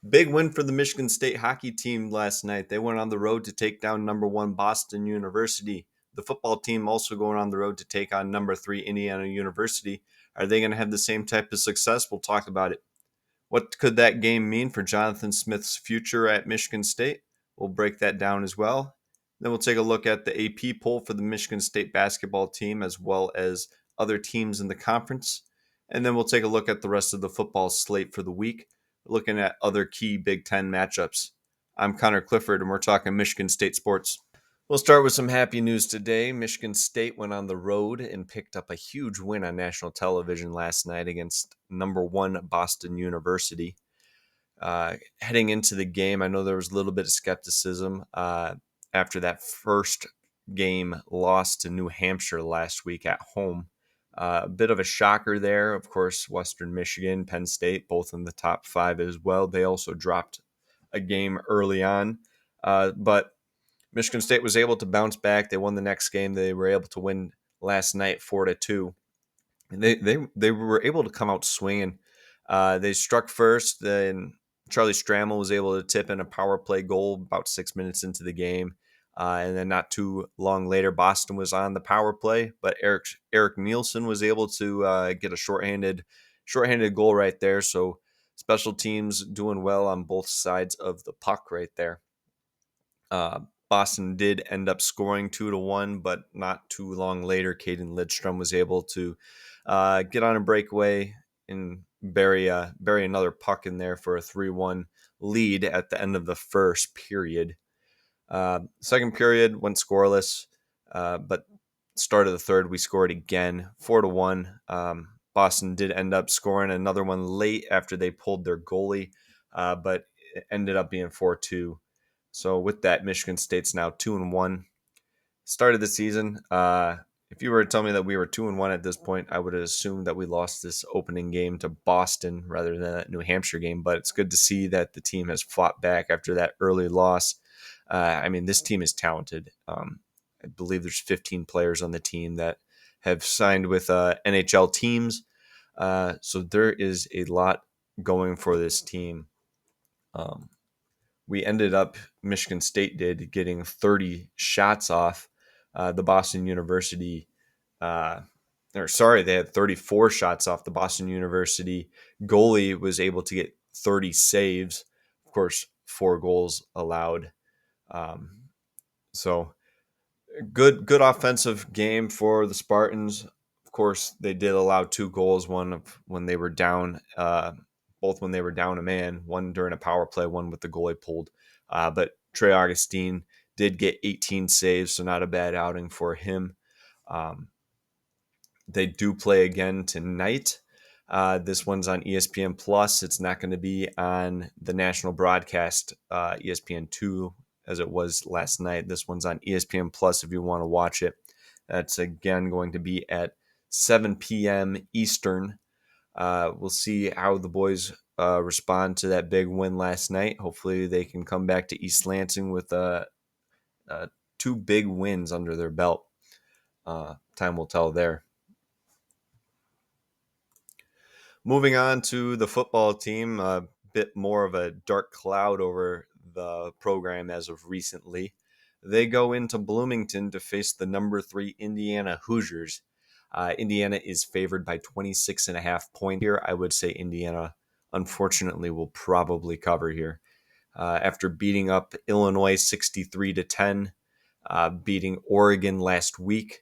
Big win for the Michigan State hockey team last night. They went on the road to take down number one Boston University. The football team also going on the road to take on number three Indiana University. Are they going to have the same type of success? We'll talk about it. What could that game mean for Jonathan Smith's future at Michigan State? We'll break that down as well. Then we'll take a look at the AP poll for the Michigan State basketball team as well as other teams in the conference. And then we'll take a look at the rest of the football slate for the week, looking at other key Big Ten matchups. I'm Connor Clifford, and we're talking Michigan State sports. We'll start with some happy news today. Michigan State went on the road and picked up a huge win on national television last night against number one Boston University. Heading into the game, I know there was a little bit of skepticism after that first game loss to New Hampshire last week at home. A bit of a shocker there. Of course, Western Michigan, Penn State, both in the top five as well. They also dropped a game early on. But Michigan State was able to bounce back. They won the next game. They were able to win last night 4-2. And they were able to come out swinging. They struck first, then Charlie Stramel was able to tip in a power play goal about 6 minutes into the game. And then not too long later, Boston was on the power play, but Eric Nielsen was able to get a shorthanded goal right there. So special teams doing well on both sides of the puck right there. Boston did end up scoring 2-1, but not too long later, Caden Lidstrom was able to get on a breakaway and bury another puck in there for a 3-1 lead at the end of the first period. Second period went scoreless, but start of the third we scored again, 4-1. Boston did end up scoring another one late after they pulled their goalie, but it ended up being 4-2. So with that, Michigan State's now 2-1. Start of the season. If you were to tell me that we were 2-1 at this point, I would have assumed that we lost this opening game to Boston rather than that New Hampshire game. But it's good to see that the team has fought back after that early loss. This team is talented. I believe there's 15 players on the team that have signed with NHL teams. So there is a lot going for this team. We ended up, Michigan State did, getting 30 shots off the Boston University. They had 34 shots off the Boston University goalie was able to get 30 saves. Of course, 4 goals allowed. So good offensive game for the Spartans. Of course, they did allow 2 goals. One when they were down, both when they were down a man. One during a power play, one with the goalie pulled. But Trey Augustine did get 18 saves, so not a bad outing for him. They do play again tonight. This one's on ESPN Plus. It's not going to be on the national broadcast ESPN2 as it was last night. This one's on ESPN Plus if you want to watch it. That's again going to be at 7 p.m. Eastern. We'll see how the boys respond to that big win last night. Hopefully they can come back to East Lansing with 2 big wins under their belt. Time will tell there. Moving on to the football team, a bit more of a dark cloud over the program as of recently. They go into Bloomington to face the number 3 Indiana Hoosiers. Indiana is favored by 26.5 points here. I would say Indiana, unfortunately, will probably cover here. After beating up Illinois 63-10, beating Oregon last week,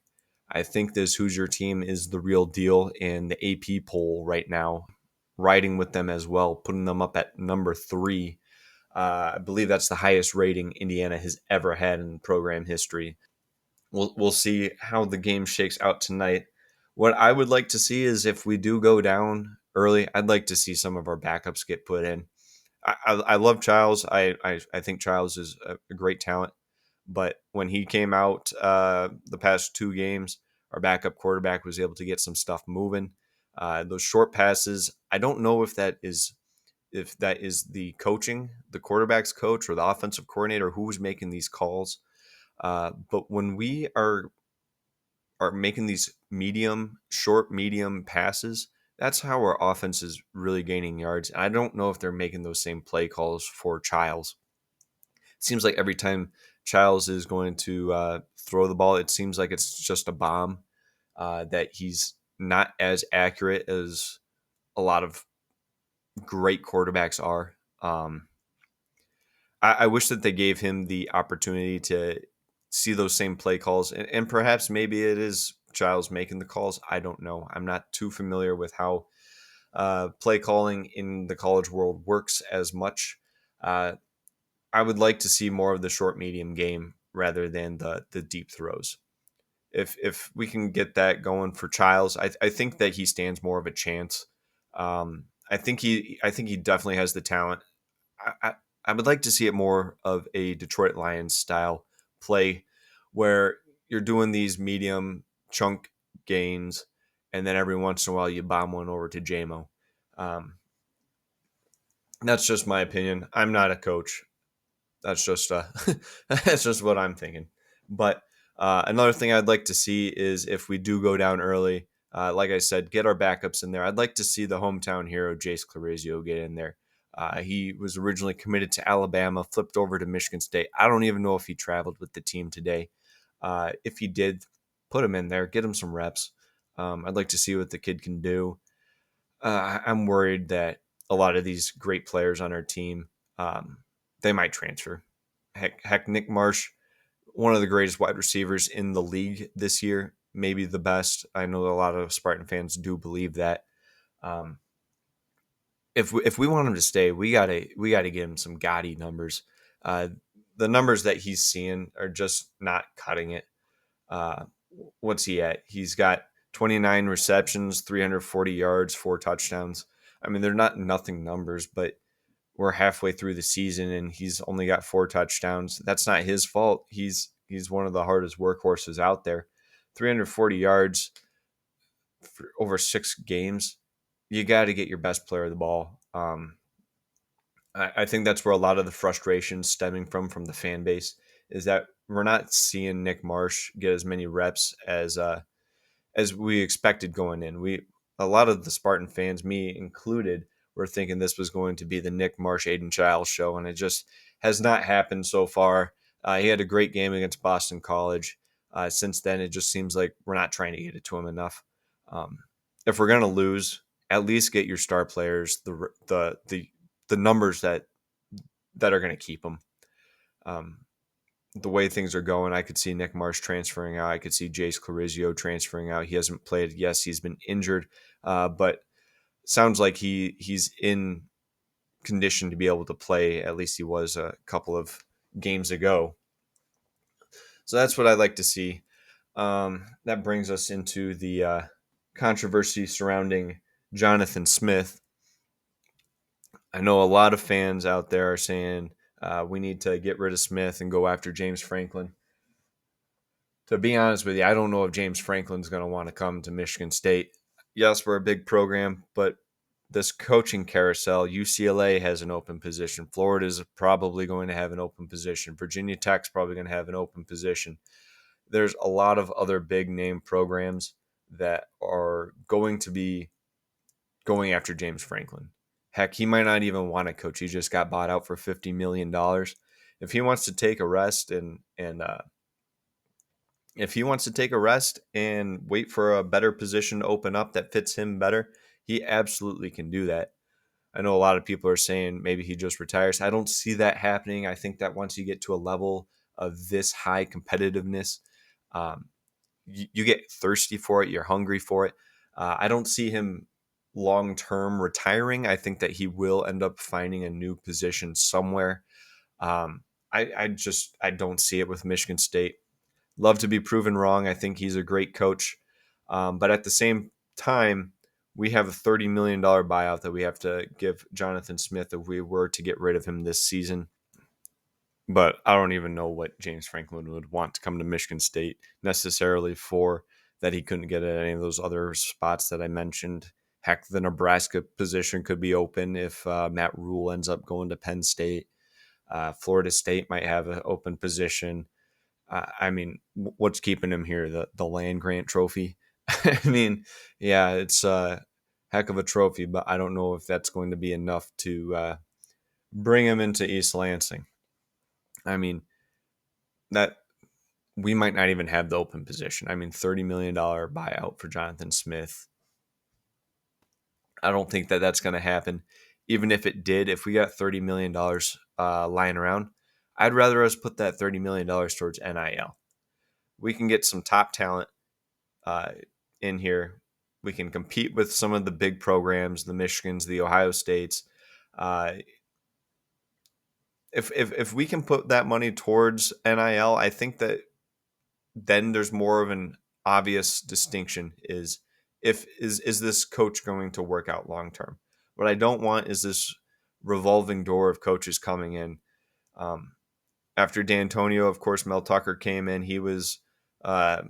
I think this Hoosier team is the real deal in the AP poll right now, riding with them as well, putting them up at number 3. I believe that's the highest rating Indiana has ever had in program history. We'll see how the game shakes out tonight. What I would like to see is if we do go down early, I'd like to see some of our backups get put in. I love Childs. I think Childs is a great talent. But when he came out the past 2 games, our backup quarterback was able to get some stuff moving. Those short passes, I don't know if that is the coaching, the quarterback's coach or the offensive coordinator who was making these calls. But when we are making these medium passes, That's how our offense is really gaining yards. And I don't know if they're making those same play calls for Childs. It seems like every time Childs is going to throw the ball, it seems like it's just a bomb, that he's not as accurate as a lot of great quarterbacks are. I wish that they gave him the opportunity to see those same play calls, and perhaps maybe it is Childs making the calls. I don't know. I'm not too familiar with how play calling in the college world works as much. Uh, I would like to see more of the short medium game rather than the deep throws. If we can get that going for Childs, I think that he stands more of a chance. I think he definitely has the talent. I, I I would like to see it more of a Detroit Lions style play where you're doing these medium chunk gains, and then every once in a while you bomb one over to JMO. Um, that's just my opinion. I'm not a coach. That's just that's just what I'm thinking. But another thing I'd like to see is if we do go down early, like I said, get our backups in there. I'd like to see the hometown hero Jace Clarizio get in there. He was originally committed to Alabama, flipped over to Michigan State. I don't even know if he traveled with the team today. If he did, put him in there, get him some reps. I'd like to see what the kid can do. I'm worried that a lot of these great players on our team, um, they might transfer. Heck, Nick Marsh, one of the greatest wide receivers in the league this year, maybe the best. I know a lot of Spartan fans do believe that. Um, if we want him to stay, we gotta get him some gaudy numbers. Uh, the numbers that he's seeing are just not cutting it. Uh, what's he at? He's got 29 receptions, 340 yards, 4 touchdowns. I mean, they're not nothing numbers, but we're halfway through the season and he's only got 4 touchdowns. That's not his fault. He's one of the hardest workhorses out there. 340 yards for over 6 games. You got to get your best player the ball. I think that's where a lot of the frustration stemming from the fan base is that we're not seeing Nick Marsh get as many reps as we expected going in. A lot of the Spartan fans, me included, were thinking this was going to be the Nick Marsh Aiden Childs show, and it just has not happened so far. He had a great game against Boston College. Since then, it just seems like we're not trying to get it to him enough. Um, if we're gonna lose, at least get your star players the numbers that are gonna keep them. Um, the way things are going, I could see Nick Marsh transferring out. I could see Jace Clarizio transferring out. He hasn't played. Yes, he's been injured, but sounds like he's in condition to be able to play. At least he was a couple of games ago. So that's what I'd like to see. That brings us into the controversy surrounding Jonathan Smith. I know a lot of fans out there are saying we need to get rid of Smith and go after James Franklin. To be honest with you, I don't know if James Franklin's going to want to come to Michigan State. Yes, we're a big program, but this coaching carousel, UCLA has an open position. Florida is probably going to have an open position. Virginia Tech's probably going to have an open position. There's a lot of other big name programs that are going to be going after James Franklin. Heck, he might not even want to coach. He just got bought out for $50 million. If he wants to take a rest and if he wants to take a rest and wait for a better position to open up that fits him better, he absolutely can do that. I know a lot of people are saying maybe he just retires. I don't see that happening. I think that once you get to a level of this high competitiveness, um, you get thirsty for it. You're hungry for it. I don't see him long term retiring. I think that he will end up finding a new position somewhere. Um, I don't see it with Michigan State. Love to be proven wrong. I think he's a great coach. But at the same time, we have a $30 million buyout that we have to give Jonathan Smith if we were to get rid of him this season. But I don't even know what James Franklin would want to come to Michigan State necessarily for that he couldn't get at any of those other spots that I mentioned. Heck, the Nebraska position could be open if Matt Rule ends up going to Penn State. Florida State might have an open position. I mean, what's keeping him here? The land grant trophy. I mean, yeah, it's heck of a trophy, but I don't know if that's going to be enough to bring him into East Lansing. I mean, that we might not even have the open position. I mean, $30 million buyout for Jonathan Smith. I don't think that that's going to happen. Even if it did, if we got $30 million lying around, I'd rather us put that $30 million towards NIL. We can get some top talent uh, in here. We can compete with some of the big programs, the Michigans, the Ohio States. Uh, if we can put that money towards NIL, I think that then there's more of an obvious distinction is this coach going to work out long term? What I don't want is this revolving door of coaches coming in. Um, After D'Antonio, of course, Mel Tucker came in. He was uh,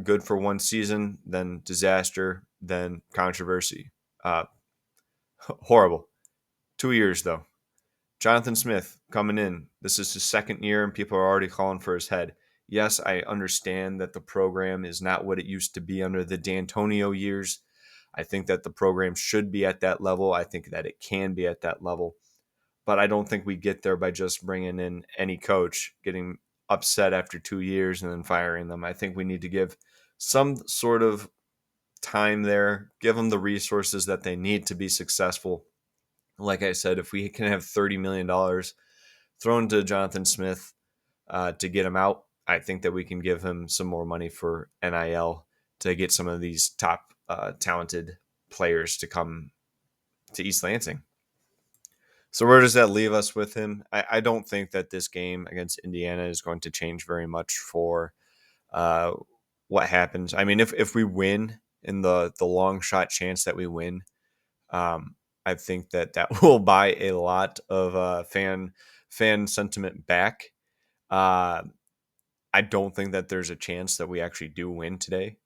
good for one season, then disaster, then controversy. Uh, Horrible. 2 years though. Jonathan Smith coming in. This is his second year, and people are already calling for his head. Yes, I understand that the program is not what it used to be under the D'Antonio years. I think that the program should be at that level. I think that it can be at that level. But I don't think we get there by just bringing in any coach, getting upset after 2 years and then firing them. I think we need to give some sort of time there, give them the resources that they need to be successful. Like I said, if we can have $30 million thrown to Jonathan Smith to get him out, I think that we can give him some more money for NIL to get some of these top talented players to come to East Lansing. So where does that leave us with him? I don't think that this game against Indiana is going to change very much for uh, what happens. I mean, if we win in the long shot chance that we win, um, I think that that will buy a lot of fan sentiment back. Uh, I don't think that there's a chance that we actually do win today,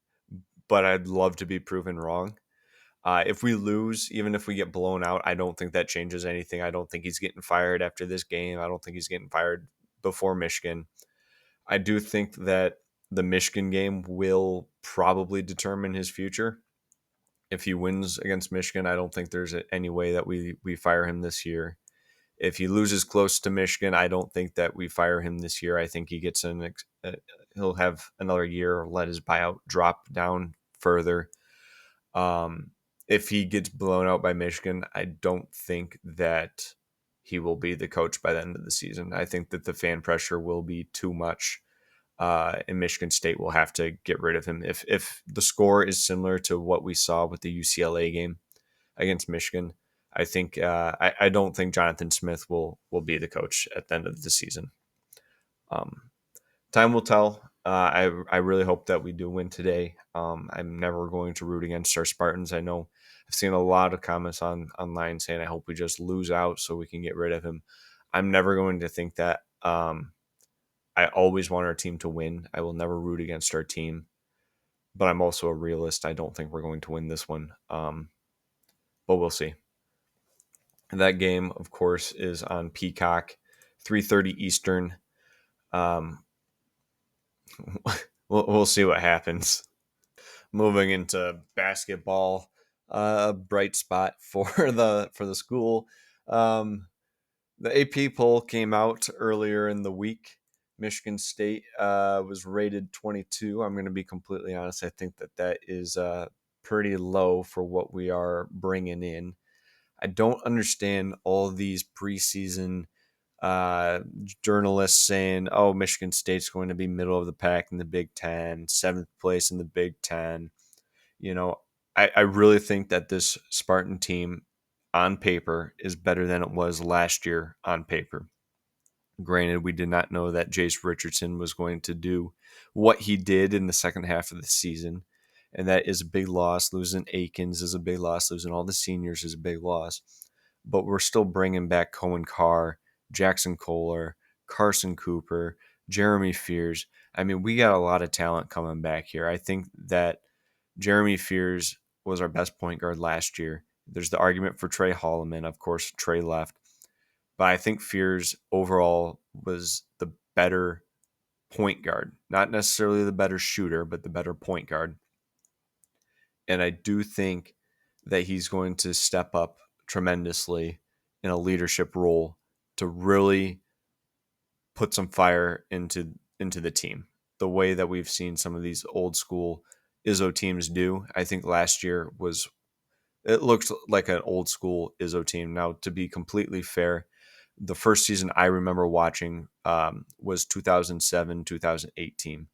but I'd love to be proven wrong. If we lose, even if we get blown out, I don't think that changes anything. I don't think he's getting fired after this game. I don't think he's getting fired before Michigan. I do think that the Michigan game will probably determine his future. If he wins against Michigan, I don't think there's any way that we fire him this year. If he loses close to Michigan, I don't think that we fire him this year. I think he gets he'll have another year or let his buyout drop down further. If he gets blown out by Michigan, I don't think that he will be the coach by the end of the season. I think that the fan pressure will be too much, and Michigan State will have to get rid of him. If the score is similar to what we saw with the UCLA game against Michigan, I think I don't think Jonathan Smith will be the coach at the end of the season. Um, Time will tell. I really hope that we do win today. I'm never going to root against our Spartans. I know I've seen a lot of comments online saying I hope we just lose out so we can get rid of him. I'm never going to think that. I always want our team to win. I will never root against our team, but I'm also a realist. I don't think we're going to win this one, but we'll see. That game, of course, is on Peacock, 3:30 Eastern. Um, we'll see what happens. Moving into basketball, a bright spot for the school. Um, the AP poll came out earlier in the week. Michigan State was rated 22. I'm going to be completely honest. I think that is pretty low for what we are bringing in. I don't understand all these preseason uh, journalists saying, "Oh, Michigan State's going to be middle of the pack in the Big Ten, seventh place in the Big Ten." You know, I really think that this Spartan team on paper is better than it was last year on paper. Granted, we did not know that Jace Richardson was going to do what he did in the second half of the season. And that is a big loss. Losing Akins is a big loss. Losing all the seniors is a big loss. But we're still bringing back Cohen Carr, Jackson Kohler, Carson Cooper, Jeremy Fears. I mean, we got a lot of talent coming back here. I think that Jeremy Fears was our best point guard last year. There's the argument for Trey Holloman. Of course, Trey left. But I think Fears overall was the better point guard. Not necessarily the better shooter, but the better point guard. And I do think that he's going to step up tremendously in a leadership role to really put some fire into the team. The way that we've seen some of these old school Izzo teams do. I think last year was it looked like an old school Izzo team. Now, to be completely fair, the first season I remember watching was 2007, 2008 team.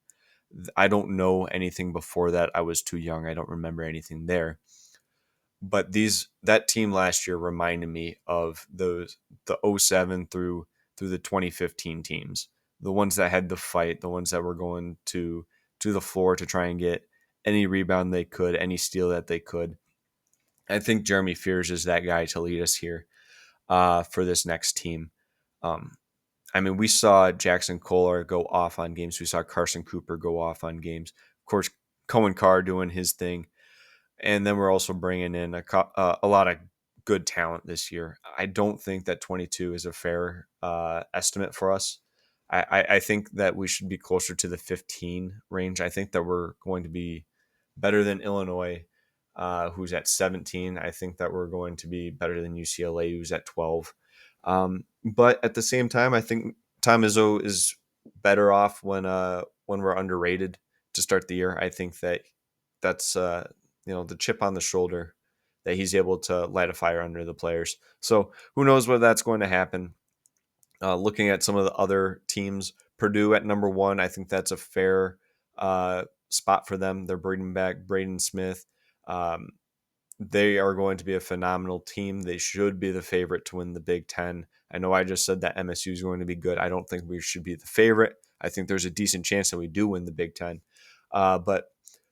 I don't know anything before that. I was too young. I don't remember anything there. But that team last year reminded me of the '07 through the 2015 teams, the ones that had the fight, the ones that were going to the floor to try and get any rebound they could, any steal that they could. I think Jeremy Fears is that guy to lead us here for this next team. Um, I mean, we saw Jackson Kohler go off on games. We saw Carson Cooper go off on games. Of course, Cohen Carr doing his thing. And then we're also bringing in a lot of good talent this year. I don't think that 22 is a fair estimate for us. I think that we should be closer to the 15 range. I think that we're going to be better than Illinois, who's at 17. I think that we're going to be better than UCLA, who's at 12. But at the same time, I think Tom Izzo is better off when we're underrated to start the year. I think that's the chip on the shoulder that he's able to light a fire under the players. So who knows whether that's going to happen. Looking at some of the other teams, Purdue at number one, I think that's a fair spot for them. They're bringing back Braden Smith. Um, they are going to be a phenomenal team. They should be the favorite to win the Big Ten. I know I just said that MSU is going to be good. I don't think we should be the favorite. I think there's a decent chance that we do win the Big Ten. But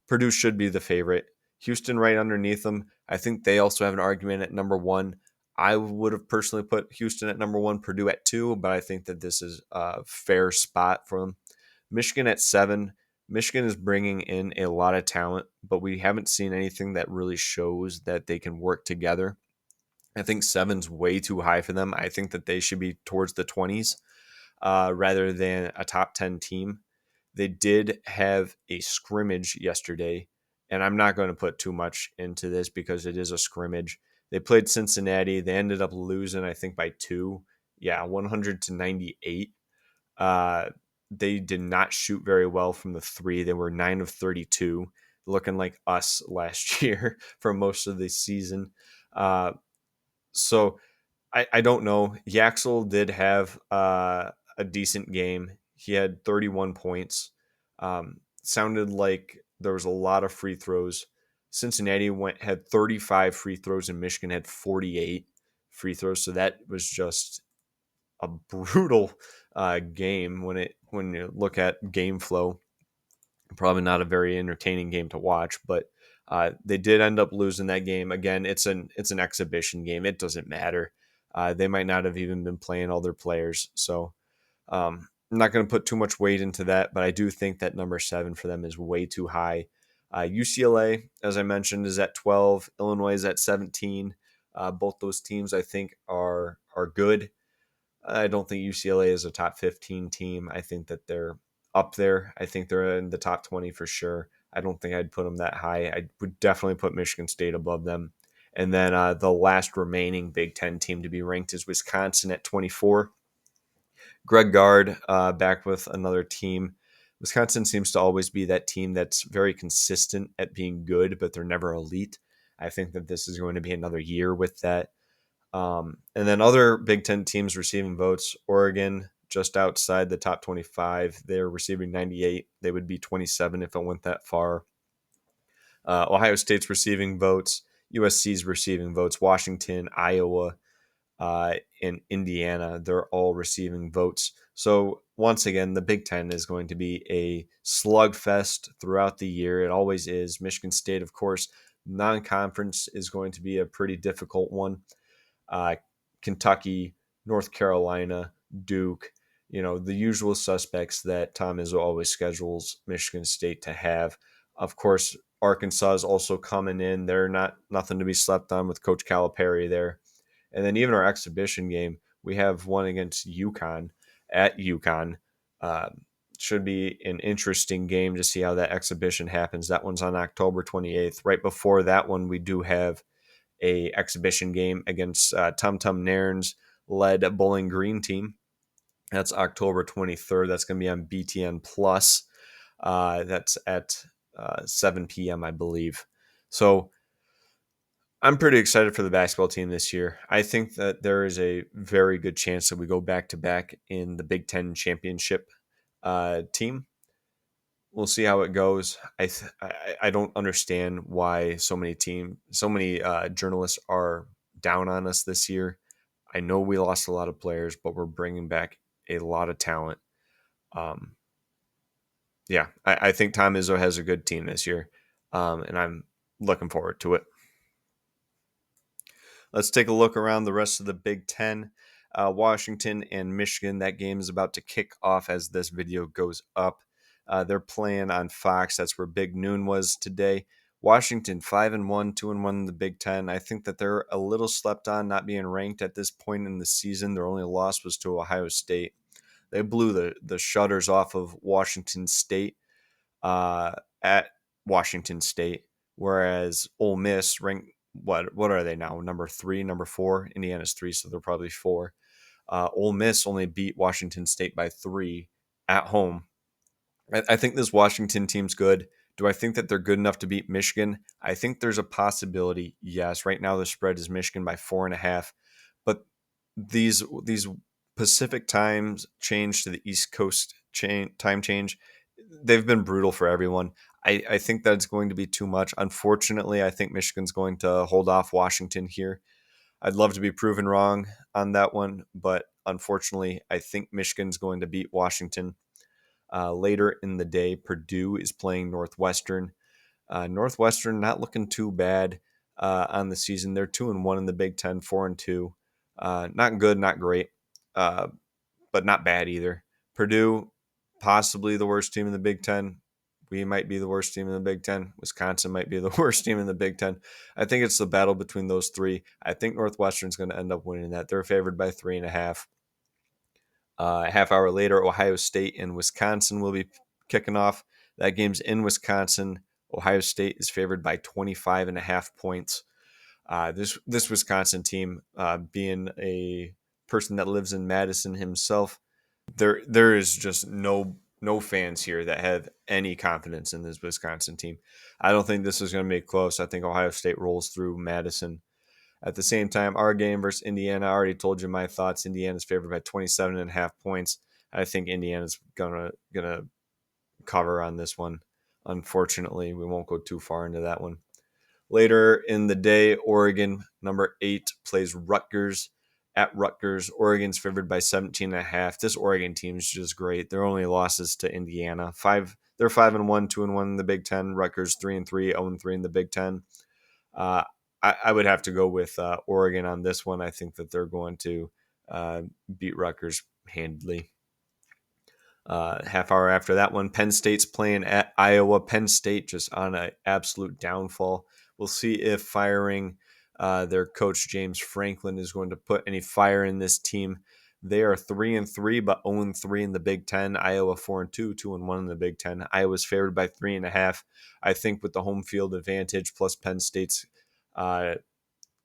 Purdue should be the favorite. Houston right underneath them. I think they also have an argument at number one. I would have personally put Houston at number one, Purdue at two, but I think that this is a fair spot for them. Michigan at seven. Michigan is bringing in a lot of talent, but we haven't seen anything that really shows that they can work together. I think seven's way too high for them. I think that they should be towards the 20s rather than a top 10 team. They did have a scrimmage yesterday, and I'm not going to put too much into this because it is a scrimmage. They played Cincinnati. They ended up losing, I think, by two. Yeah, 100-98. Uh, they did not shoot very well from the three. They were 9 of 32, looking like us last year for most of the season. So I don't know. Yaxel did have a decent game. He had 31 points. Sounded like there was a lot of free throws. Cincinnati had 35 free throws and Michigan had 48 free throws. So that was just a brutal game when you look at game flow. Probably not a very entertaining game to watch, but they did end up losing that game. Again, it's an exhibition game. It doesn't matter. They might not have even been playing all their players, so I'm not going to put too much weight into that. But I do think that number seven for them is way too high. UCLA, as I mentioned, is at 12. Illinois is at 17. Both those teams, I think, are good. I don't think UCLA is a top 15 team. I think that they're up there. I think they're in the top 20 for sure. I don't think I'd put them that high. I would definitely put Michigan State above them. And then the last remaining Big Ten team to be ranked is Wisconsin at 24. Greg Gard back with another team. Wisconsin seems to always be that team that's very consistent at being good, but they're never elite. I think that this is going to be another year with that. And then other Big Ten teams receiving votes. Oregon, just outside the top 25. They're receiving 98. They would be 27 if it went that far. Ohio State's receiving votes. USC's receiving votes. Washington, Iowa, and Indiana, they're all receiving votes. So once again, the Big Ten is going to be a slugfest throughout the year. It always is. Michigan State, of course, non-conference is going to be a pretty difficult one. Kentucky, North Carolina, Duke, the usual suspects that Tom Izzo always schedules Michigan State to have. Of course, Arkansas is also coming in. They're nothing to be slept on with Coach Calipari there. And then even our exhibition game, we have one against UConn at UConn. Should be an interesting game to see how that exhibition happens. That one's on October 28th. Right before that one, we do have a exhibition game against Tum Tum Nairn's led Bowling Green team. That's October 23rd. That's going to be on BTN Plus. That's at 7 p.m., I believe. So I'm pretty excited for the basketball team this year. I think that there is a very good chance that we go back to back in the Big Ten championship team. We'll see how it goes. I don't understand why so many journalists are down on us this year. I know we lost a lot of players, but we're bringing back a lot of talent. Um, yeah, I think Tom Izzo has a good team this year, and I'm looking forward to it. Let's take a look around the rest of the Big Ten. Washington and Michigan. That game is about to kick off as this video goes up. They're playing on Fox. That's where Big Noon was today. Washington 5-1, 2-1 in the Big Ten. I think that they're a little slept on, not being ranked at this point in the season. Their only loss was to Ohio State. They blew the shutters off of Washington State uh, at Washington State, whereas Ole Miss ranked what are they now? Number 3, number 4. Indiana's 3, so they're probably 4. Ole Miss only beat Washington State by 3 at home. I think this Washington team's good. Do I think that they're good enough to beat Michigan? I think there's a possibility. Yes, right now the spread is Michigan by 4.5, but these Pacific times change to the East Coast time change. They've been brutal for everyone. I think that's going to be too much. Unfortunately, I think Michigan's going to hold off Washington here. I'd love to be proven wrong on that one, but unfortunately, I think Michigan's going to beat Washington. Later in the day, Purdue is playing Northwestern. Northwestern not looking too bad on the season. They're 2-1 in the Big Ten, 4-2. Not good, not great, but not bad either. Purdue, possibly the worst team in the Big Ten. We might be the worst team in the Big Ten. Wisconsin might be the worst team in the Big Ten. I think it's the battle between those three. I think Northwestern's going to end up winning that. They're favored by 3.5. A half hour later, Ohio State and Wisconsin will be kicking off. That game's in Wisconsin. Ohio State is favored by 25.5 points. This Wisconsin team, being a person that lives in Madison himself, there is just no fans here that have any confidence in this Wisconsin team. I don't think this is going to be close. I think Ohio State rolls through Madison. At the same time, our game versus Indiana, I already told you my thoughts. Indiana's favored by 27.5 points. I think Indiana's gonna cover on this one. Unfortunately, we won't go too far into that one. Later in the day, Oregon, number 8, plays Rutgers at Rutgers. Oregon's favored by 17.5. This Oregon team is just great. Their only losses to Indiana. They're 5-1, 2-1 in the Big Ten. Rutgers 3-3, 0-3 in the Big Ten. I would have to go with Oregon on this one. I think that they're going to beat Rutgers handily. Half hour after that one, Penn State's playing at Iowa. Penn State just on an absolute downfall. We'll see if firing their coach James Franklin is going to put any fire in this team. They are 3-3, but 0-3 in the Big Ten. Iowa 4-2, 2-1 in the Big Ten. Iowa's favored by 3.5. I think with the home field advantage plus Penn State's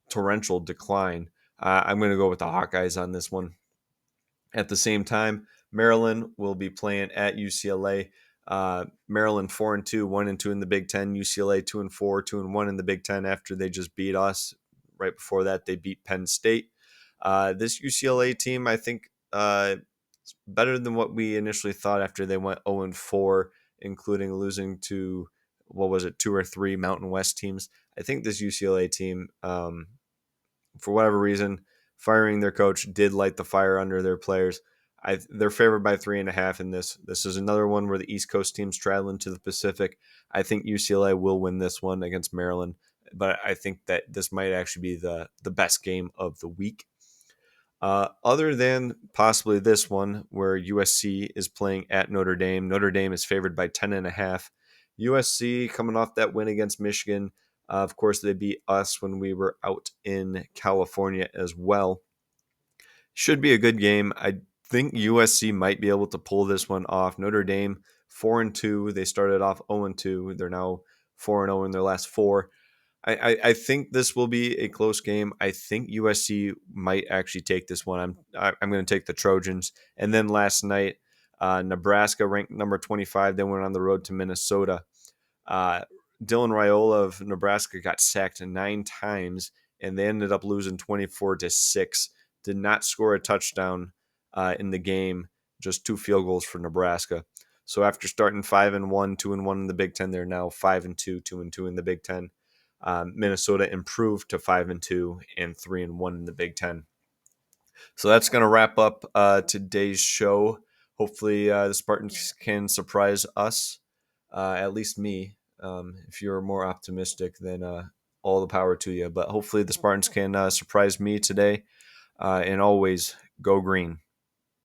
torrential decline, I'm going to go with the Hawkeyes on this one. At the same time, Maryland will be playing at UCLA. Maryland 4-2, 1-2 in the Big Ten. UCLA 2-4, 2-1 in the Big Ten after they just beat us. Right before that, they beat Penn State. This UCLA team, I think, is better than what we initially thought after they went 0-4, including losing to, 2 or 3 Mountain West teams. I think this UCLA team, for whatever reason, firing their coach did light the fire under their players. They're favored by 3.5 in this. This is another one where the East Coast team's traveling to the Pacific. I think UCLA will win this one against Maryland, but I think that this might actually be the best game of the week. Other than possibly this one where USC is playing at Notre Dame. Notre Dame is favored by 10.5. USC coming off that win against Michigan. Of course, they beat us when we were out in California as well. Should be a good game. I think USC might be able to pull this one off. Notre Dame 4-2. They started off 0-2. They're now 4-0 in their last 4. I think this will be a close game. I think USC might actually take this one. I'm going to take the Trojans. And then last night, Nebraska ranked number 25. They went on the road to Minnesota. Uh, Dylan Raiola of Nebraska got sacked 9 times, and they ended up losing 24-6. Did not score a touchdown in the game, just 2 field goals for Nebraska. So after starting 5-1, 2-1 in the Big Ten, they're now 5-2, 2-2 in the Big Ten. Minnesota improved to 5-2 and 3-1 in the Big Ten. So that's going to wrap up today's show. Hopefully, the Spartans can surprise us, at least me. If you're more optimistic, then all the power to you. But hopefully, the Spartans can surprise me today. And always go green.